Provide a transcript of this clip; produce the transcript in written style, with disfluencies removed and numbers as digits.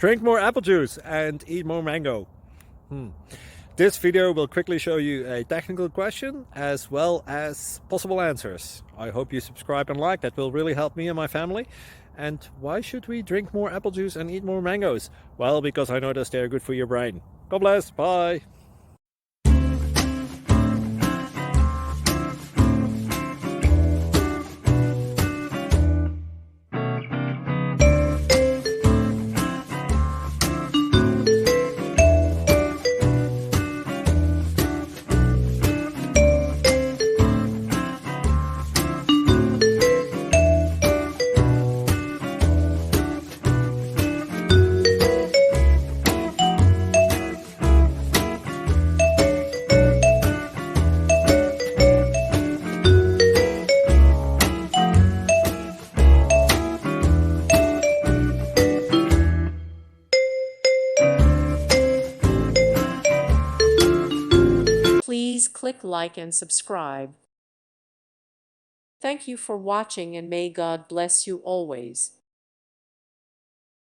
Drink more apple juice and eat more mango. This video will quickly show you a technical question as well as possible answers. I hope you subscribe and like, that will really help me and my family. And why should we drink more apple juice and eat more mangoes? Well, because I noticed they're good for your brain. God bless, bye! Please click like and subscribe. Thank you for watching and may God bless you always.